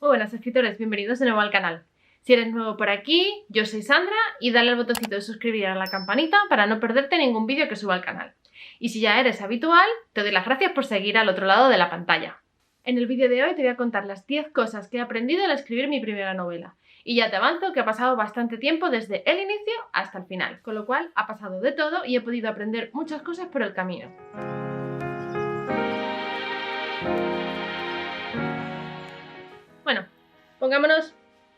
Muy buenas escritores, bienvenidos de nuevo al canal. Si eres nuevo por aquí, yo soy Sandra y dale al botoncito de suscribir y a la campanita para no perderte ningún vídeo que suba al canal. Y si ya eres habitual, te doy las gracias por seguir al otro lado de la pantalla. En el vídeo de hoy te voy a contar las 10 cosas que he aprendido al escribir mi primera novela. Y ya te avanzo que ha pasado bastante tiempo desde el inicio hasta el final, con lo cual ha pasado de todo y he podido aprender muchas cosas por el camino. Bueno, pongámonos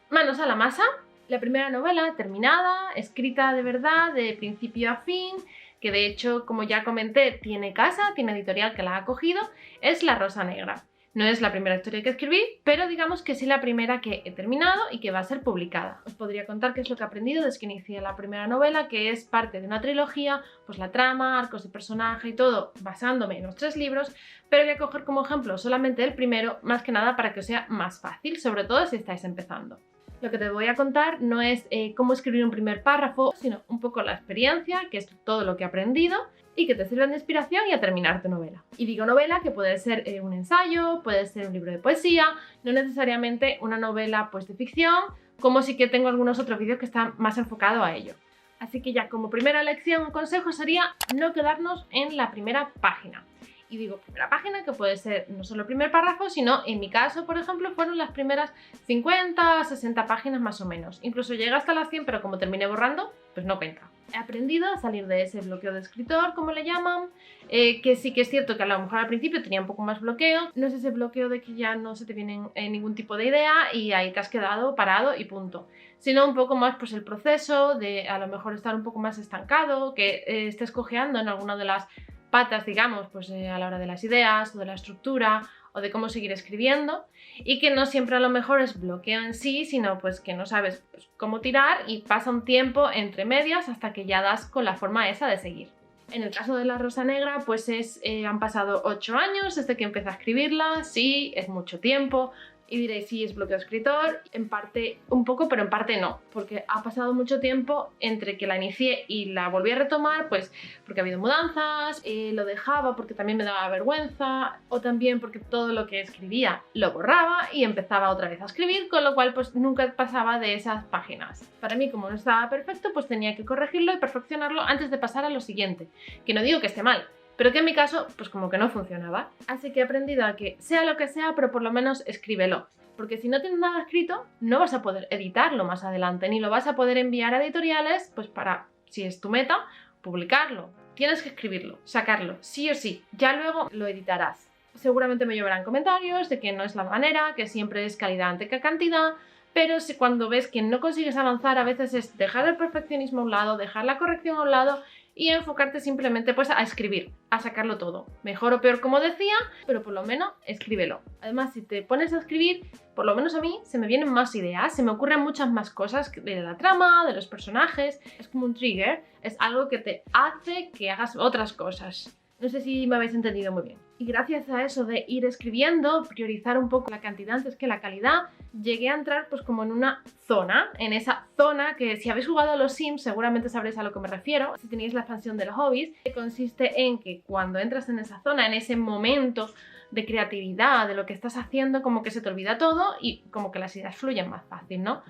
manos a la masa. La primera novela terminada, escrita de verdad, de principio a fin, que de hecho, como ya comenté, tiene casa, tiene editorial que la ha acogido, es La Rosa Negra. No es la primera historia que escribí, pero digamos que sí la primera que he terminado y que va a ser publicada. Os podría contar qué es lo que he aprendido desde que inicié la primera novela, que es parte de una trilogía, pues la trama, arcos de personaje y todo, basándome en los 3 libros, pero voy a coger como ejemplo solamente el primero, más que nada para que os sea más fácil, sobre todo si estáis empezando. Lo que te voy a contar no es cómo escribir un primer párrafo, sino un poco la experiencia, que es todo lo que he aprendido y que te sirven de inspiración y a terminar tu novela. Y digo novela que puede ser un ensayo, puede ser un libro de poesía, no necesariamente una novela pues de ficción, como sí que tengo algunos otros vídeos que están más enfocados a ello. Así que ya como primera lección o consejo sería no quedarnos en la primera página. Y digo primera página que puede ser no solo el primer párrafo, sino en mi caso, por ejemplo, fueron las primeras 50, 60 páginas más o menos. Incluso llega hasta las 100, pero como terminé borrando, pues no cuenta. He aprendido a salir de ese bloqueo de escritor, como le llaman, que sí que es cierto que a lo mejor al principio tenía un poco más bloqueo. No es ese bloqueo de que ya no se te viene ningún tipo de idea y ahí te has quedado parado y punto. Sino un poco más pues el proceso de a lo mejor estar un poco más estancado, que estés cojeando en alguna de las patas, digamos, pues a la hora de las ideas o de la estructura o de cómo seguir escribiendo, y que no siempre a lo mejor es bloqueo en sí, sino pues que no sabes pues, cómo tirar y pasa un tiempo entre medias hasta que ya das con la forma esa de seguir. En el caso de La Rosa Negra, pues han pasado 8 años desde que empecé a escribirla, sí, es mucho tiempo. Y diréis, sí, es bloqueo escritor, en parte un poco, pero en parte no, porque ha pasado mucho tiempo entre que la inicié y la volví a retomar, pues porque ha habido mudanzas, lo dejaba porque también me daba vergüenza, o también porque todo lo que escribía lo borraba y empezaba otra vez a escribir, con lo cual pues nunca pasaba de esas páginas. Para mí, como no estaba perfecto, pues tenía que corregirlo y perfeccionarlo antes de pasar a lo siguiente, que no digo que esté mal, pero que en mi caso, pues como que no funcionaba. Así que he aprendido a que sea lo que sea, pero por lo menos escríbelo. Porque si no tienes nada escrito, no vas a poder editarlo más adelante, ni lo vas a poder enviar a editoriales, pues para, si es tu meta, publicarlo. Tienes que escribirlo, sacarlo, sí o sí, ya luego lo editarás. Seguramente me lloverán comentarios de que no es la manera, que siempre es calidad ante que cantidad, pero si cuando ves que no consigues avanzar, a veces es dejar el perfeccionismo a un lado, dejar la corrección a un lado y enfocarte simplemente pues a escribir, a sacarlo todo. Mejor o peor como decía, pero por lo menos escríbelo. Además, si te pones a escribir, por lo menos a mí se me vienen más ideas, se me ocurren muchas más cosas de la trama, de los personajes. Es como un trigger, es algo que te hace que hagas otras cosas. No sé si me habéis entendido muy bien. Y gracias a eso de ir escribiendo, priorizar un poco la cantidad antes que la calidad, llegué a entrar pues como en una zona, en esa zona que si habéis jugado a los Sims seguramente sabréis a lo que me refiero, si tenéis la expansión de los hobbies, que consiste en que cuando entras en esa zona, en ese momento de creatividad, de lo que estás haciendo, como que se te olvida todo y como que las ideas fluyen más fácil, ¿no?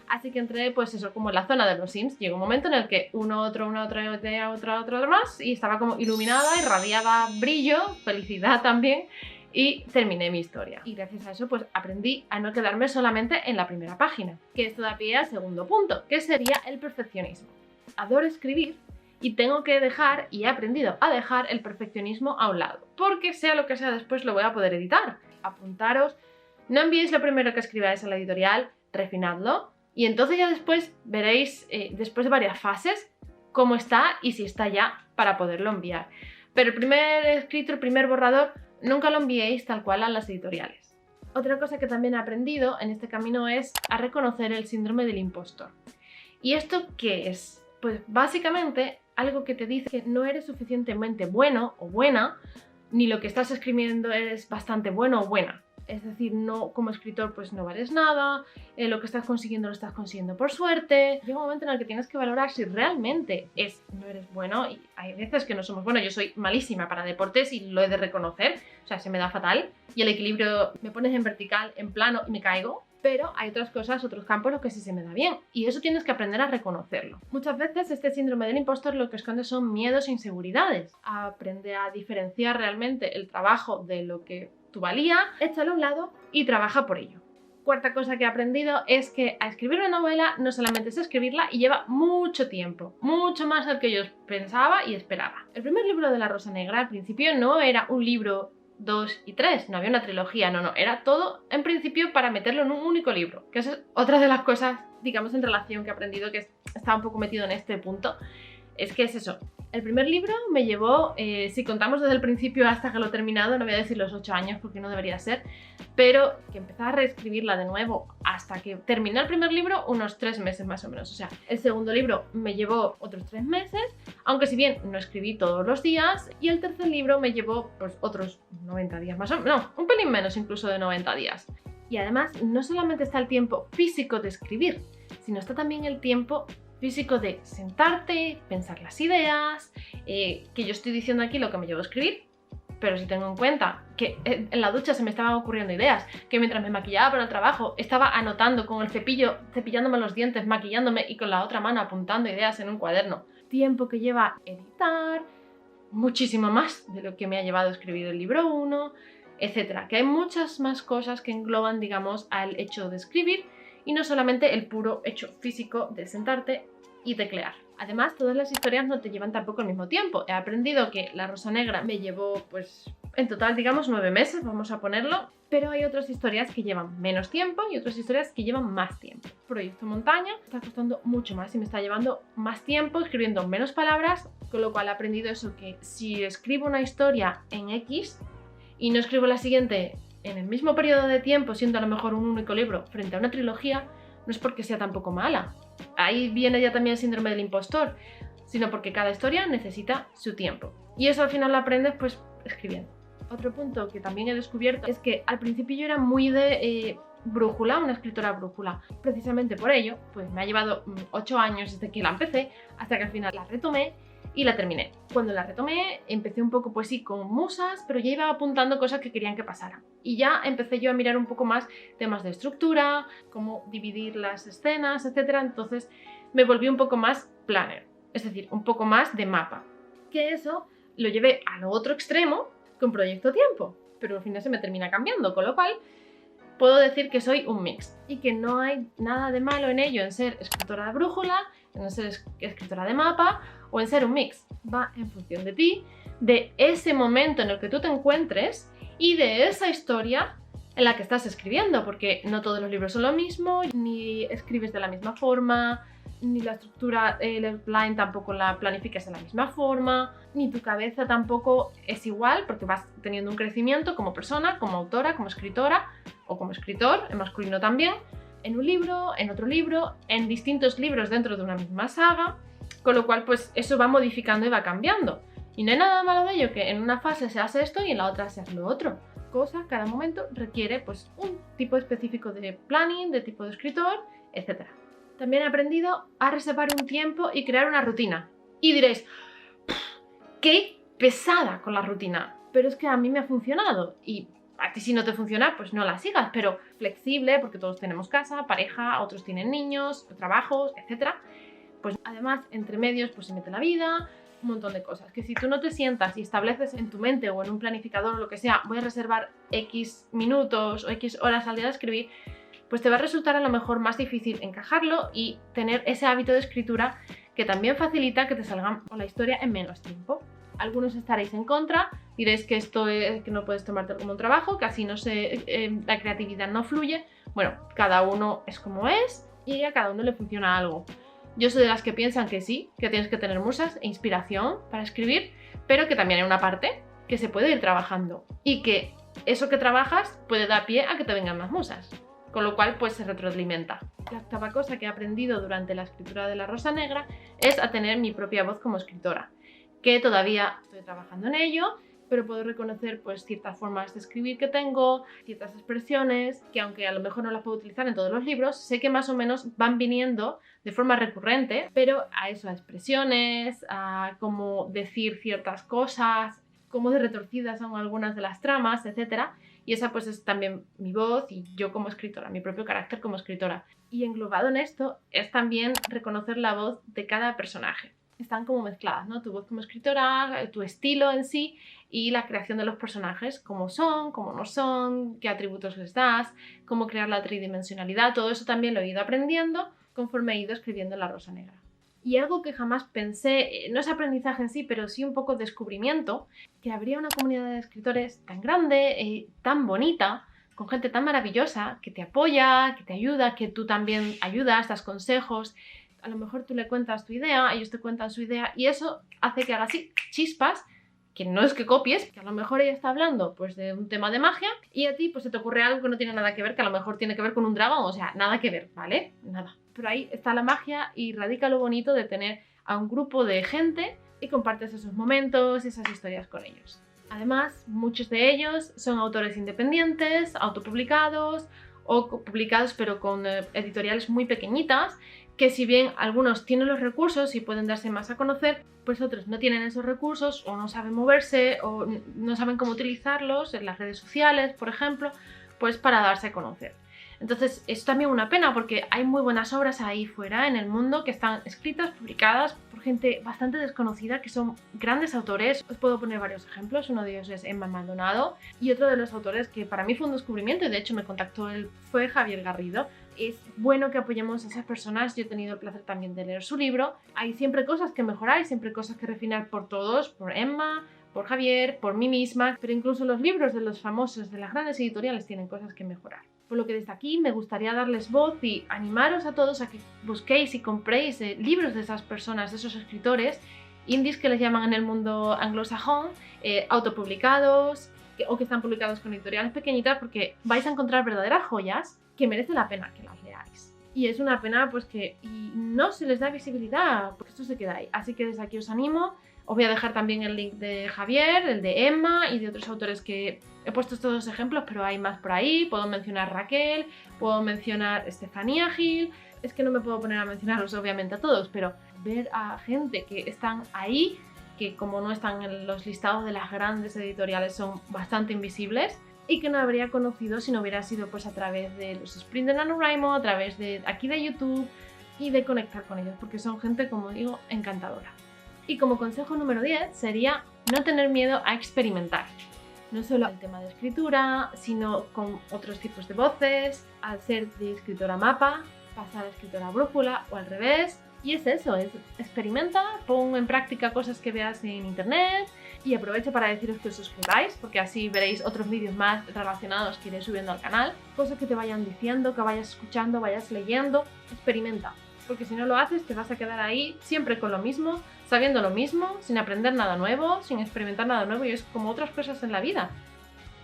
Así que entré, pues eso, como en la zona de los Sims. Llegó un momento en el que una otra idea, otra más, y estaba como iluminada, irradiaba brillo, felicidad también, y terminé mi historia. Y gracias a eso, pues aprendí a no quedarme solamente en la primera página, que esto da pie al segundo punto, que sería el perfeccionismo. Adoro escribir, y tengo que dejar, y he aprendido a dejar el perfeccionismo a un lado, porque sea lo que sea después lo voy a poder editar. Apuntaros, no enviéis lo primero que escribáis a la editorial, refinadlo, y entonces ya después veréis, después de varias fases, cómo está y si está ya para poderlo enviar. Pero el primer escrito, el primer borrador, nunca lo enviéis tal cual a las editoriales. Otra cosa que también he aprendido en este camino es a reconocer el síndrome del impostor. ¿Y esto qué es? Pues básicamente algo que te dice que no eres suficientemente bueno o buena, ni lo que estás escribiendo es bastante bueno o buena. Es decir, no, como escritor pues no vales nada, lo que estás consiguiendo lo estás consiguiendo por suerte. Llega un momento en el que tienes que valorar si realmente no eres bueno, y hay veces que no somos buenos. Yo soy malísima para deportes y lo he de reconocer, o sea, se me da fatal, y el equilibrio me pones en vertical, en plano y me caigo. Pero hay otras cosas, otros campos en los que sí se me da bien, y eso tienes que aprender a reconocerlo. Muchas veces este síndrome del impostor lo que esconde son miedos e inseguridades. Aprende a diferenciar realmente el trabajo de lo que tu valía, échalo a un lado y trabaja por ello. Cuarta cosa que he aprendido es que a escribir una novela no solamente es escribirla y lleva mucho tiempo, mucho más del que yo pensaba y esperaba. El primer libro de La Rosa Negra al principio no era un libro 2 y 3, no había una trilogía, no, era todo en principio para meterlo en un único libro, que es otra de las cosas, digamos, en relación que he aprendido, que está un poco metido en este punto, es que es eso. El primer libro me llevó, si contamos desde el principio hasta que lo he terminado, no voy a decir los 8 años porque no debería ser, pero que empecé a reescribirla de nuevo hasta que terminé el primer libro, unos 3 meses más o menos. O sea, el segundo libro me llevó otros 3 meses, aunque si bien no escribí todos los días, y el tercer libro me llevó pues otros 90 días más o menos, no, un pelín menos incluso de 90 días. Y además, no solamente está el tiempo físico de escribir, sino está también el tiempo físico de sentarte, pensar las ideas, que yo estoy diciendo aquí lo que me llevo a escribir, pero si tengo en cuenta que en la ducha se me estaban ocurriendo ideas, que mientras me maquillaba para el trabajo estaba anotando con el cepillo, cepillándome los dientes, maquillándome y con la otra mano apuntando ideas en un cuaderno, tiempo que lleva editar, muchísimo más de lo que me ha llevado a escribir el libro 1, etcétera. Que hay muchas más cosas que engloban, digamos, al hecho de escribir y no solamente el puro hecho físico de sentarte y teclear. Además, todas las historias no te llevan tampoco al mismo tiempo. He aprendido que La Rosa Negra me llevó, pues, en total, digamos, 9 meses, vamos a ponerlo, pero hay otras historias que llevan menos tiempo y otras historias que llevan más tiempo. Proyecto Montaña está costando mucho más y me está llevando más tiempo, escribiendo menos palabras, con lo cual he aprendido eso, que si escribo una historia en X y no escribo la siguiente en el mismo periodo de tiempo, siendo a lo mejor un único libro frente a una trilogía, no es porque sea tampoco mala. Ahí viene ya también el síndrome del impostor, sino porque cada historia necesita su tiempo. Y eso al final lo aprendes pues escribiendo. Otro punto que también he descubierto es que al principio yo era muy de brújula, una escritora brújula. Precisamente por ello, pues me ha llevado 8 años desde que la empecé hasta que al final la retomé y la terminé. Cuando la retomé, empecé un poco, pues sí, con musas, pero ya iba apuntando cosas que querían que pasaran. Y ya empecé yo a mirar un poco más temas de estructura, cómo dividir las escenas, etc. Entonces me volví un poco más planner, es decir, un poco más de mapa. Que eso lo llevé al otro extremo con Proyecto Tiempo, pero al final se me termina cambiando, con lo cual puedo decir que soy un mix y que no hay nada de malo en ello, en ser escritora de brújula, en ser escritora de mapa o en ser un mix. Va en función de ti, de ese momento en el que tú te encuentres y de esa historia en la que estás escribiendo, porque no todos los libros son lo mismo, ni escribes de la misma forma, ni la estructura, el outline tampoco la planificas de la misma forma, ni tu cabeza tampoco es igual, porque vas teniendo un crecimiento como persona, como autora, como escritora o como escritor, en masculino también, en un libro, en otro libro, en distintos libros dentro de una misma saga, con lo cual pues eso va modificando y va cambiando. Y no hay nada malo de ello que en una fase se hace esto y en la otra se hace lo otro. Cosa, cada momento requiere pues un tipo específico de planning, de tipo de escritor, etc. También he aprendido a reservar un tiempo y crear una rutina. Y diréis, ¡qué pesada con la rutina! Pero es que a mí me ha funcionado y a ti si no te funciona, pues no la sigas, pero flexible, porque todos tenemos casa, pareja, otros tienen niños, trabajos, etc. Pues además, entre medios, pues se mete la vida, un montón de cosas. Que si tú no te sientas y estableces en tu mente o en un planificador o lo que sea, voy a reservar X minutos o X horas al día de escribir, pues te va a resultar a lo mejor más difícil encajarlo y tener ese hábito de escritura que también facilita que te salga la historia en menos tiempo. Algunos estaréis en contra, diréis que esto es que no puedes tomártelo como un trabajo, que así no la creatividad no fluye. Bueno, cada uno es como es y a cada uno le funciona algo. Yo soy de las que piensan que sí, que tienes que tener musas e inspiración para escribir, pero que también hay una parte que se puede ir trabajando y que eso que trabajas puede dar pie a que te vengan más musas, con lo cual pues se retroalimenta. La octava cosa que he aprendido durante la escritura de La Rosa Negra es a tener mi propia voz como escritora, que todavía estoy trabajando en ello, pero puedo reconocer pues ciertas formas de escribir que tengo, ciertas expresiones que aunque a lo mejor no las puedo utilizar en todos los libros, sé que más o menos van viniendo de forma recurrente, pero a eso, a expresiones, a cómo decir ciertas cosas cómo de retorcidas son algunas de las tramas, etc. Y esa pues es también mi voz y yo como escritora, mi propio carácter como escritora. Y englobado en esto es también reconocer la voz de cada personaje. Están como mezcladas, ¿no? Tu voz como escritora, tu estilo en sí y la creación de los personajes, cómo son, cómo no son, qué atributos les das, cómo crear la tridimensionalidad, todo eso también lo he ido aprendiendo conforme he ido escribiendo La Rosa Negra. Y algo que jamás pensé, no es aprendizaje en sí, pero sí un poco descubrimiento, que habría una comunidad de escritores tan grande, tan bonita, con gente tan maravillosa, que te apoya, que te ayuda, que tú también ayudas, das consejos. A lo mejor tú le cuentas tu idea, ellos te cuentan su idea, y eso hace que hagas así chispas, que no es que copies, que a lo mejor ella está hablando pues de un tema de magia, y a ti pues se te ocurre algo que no tiene nada que ver, que a lo mejor tiene que ver con un dragón, o sea, nada que ver, ¿vale? Nada. Pero ahí está la magia y radica lo bonito de tener a un grupo de gente y compartes esos momentos y esas historias con ellos. Además, muchos de ellos son autores independientes, autopublicados o publicados pero con editoriales muy pequeñitas, que si bien algunos tienen los recursos y pueden darse más a conocer, pues otros no tienen esos recursos o no saben moverse o no saben cómo utilizarlos en las redes sociales, por ejemplo, pues para darse a conocer. Entonces es también una pena porque hay muy buenas obras ahí fuera en el mundo que están escritas, publicadas por gente bastante desconocida, que son grandes autores. Os puedo poner varios ejemplos, uno de ellos es Emma Maldonado y otro de los autores que para mí fue un descubrimiento y de hecho me contactó él fue Javier Garrido. Es bueno que apoyemos a esas personas, yo he tenido el placer también de leer su libro. Hay siempre cosas que mejorar, hay siempre cosas que refinar por todos, por Emma, por Javier, por mí misma, pero incluso los libros de los famosos, de las grandes editoriales, tienen cosas que mejorar. Por lo que desde aquí me gustaría darles voz y animaros a todos a que busquéis y compréis libros de esas personas, de esos escritores, indies que les llaman en el mundo anglosajón, autopublicados o que están publicados con editoriales pequeñitas, porque vais a encontrar verdaderas joyas que merece la pena que las leáis. Y es una pena pues que no se les da visibilidad, porque esto se queda ahí. Así que desde aquí os animo. Os voy a dejar también el link de Javier, el de Emma y de otros autores que he puesto estos dos ejemplos, pero hay más por ahí. Puedo mencionar Raquel, puedo mencionar Estefanía Gil. Es que no me puedo poner a mencionarlos obviamente a todos, pero ver a gente que están ahí, que como no están en los listados de las grandes editoriales son bastante invisibles y que no habría conocido si no hubiera sido pues a través de los sprints de NaNoWriMo, a través de aquí de YouTube y de conectar con ellos, porque son gente, como digo, encantadora. Y como consejo número 10 sería no tener miedo a experimentar. No solo el tema de escritura, sino con otros tipos de voces, al ser de escritora mapa, pasar a escritora brújula o al revés. Y es eso, experimenta, pon en práctica cosas que veas en internet y aprovecho para deciros que os suscribáis, porque así veréis otros vídeos más relacionados que iré subiendo al canal. Cosas que te vayan diciendo, que vayas escuchando, vayas leyendo, experimenta. Porque si no lo haces te vas a quedar ahí siempre con lo mismo, sabiendo lo mismo, sin aprender nada nuevo, sin experimentar nada nuevo, y es como otras cosas en la vida.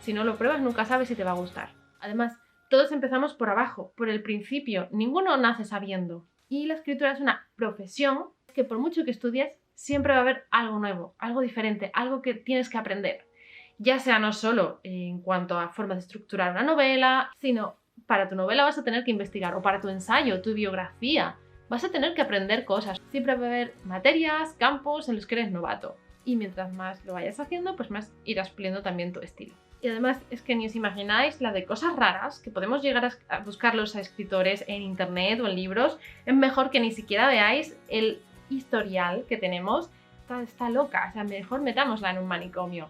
Si no lo pruebas nunca sabes si te va a gustar. Además, todos empezamos por abajo, por el principio, ninguno nace sabiendo. Y la escritura es una profesión que por mucho que estudies, siempre va a haber algo nuevo, algo diferente, algo que tienes que aprender. Ya sea no solo en cuanto a formas de estructurar una novela, sino para tu novela vas a tener que investigar, o para tu ensayo, tu biografía, vas a tener que aprender cosas. Siempre va a haber materias, campos en los que eres novato. Y mientras más lo vayas haciendo, pues más irás puliendo también tu estilo. Y además es que ni os imagináis la de cosas raras que podemos llegar a buscarlos a escritores en internet o en libros. Es mejor que ni siquiera veáis el historial que tenemos. Está loca, o sea, mejor metámosla en un manicomio.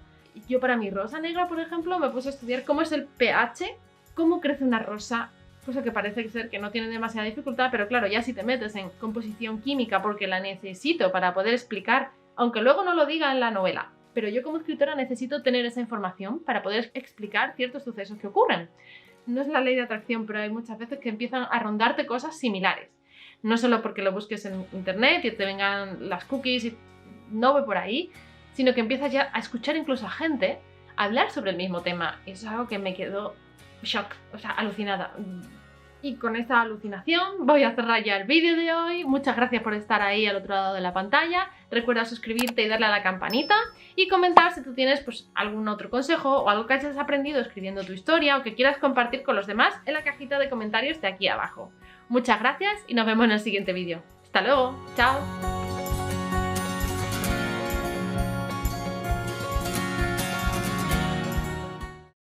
Yo para mi Rosa Negra, por ejemplo, me puse a estudiar cómo es el pH, cómo crece una rosa, cosa que parece ser que no tiene demasiada dificultad, pero claro, ya si te metes en composición química porque la necesito para poder explicar, aunque luego no lo diga en la novela, pero yo como escritora necesito tener esa información para poder explicar ciertos sucesos que ocurren. No es la ley de atracción, pero hay muchas veces que empiezan a rondarte cosas similares. No solo porque lo busques en internet y te vengan las cookies y no voy por ahí, sino que empiezas ya a escuchar incluso a gente hablar sobre el mismo tema. Y eso es algo que me quedó shock, o sea, alucinada. Y con esta alucinación voy a cerrar ya el vídeo de hoy. Muchas gracias por estar ahí al otro lado de la pantalla. Recuerda suscribirte y darle a la campanita y comentar si tú tienes pues algún otro consejo o algo que hayas aprendido escribiendo tu historia o que quieras compartir con los demás en la cajita de comentarios de aquí abajo. Muchas gracias y nos vemos en el siguiente vídeo. ¡Hasta luego! ¡Chao!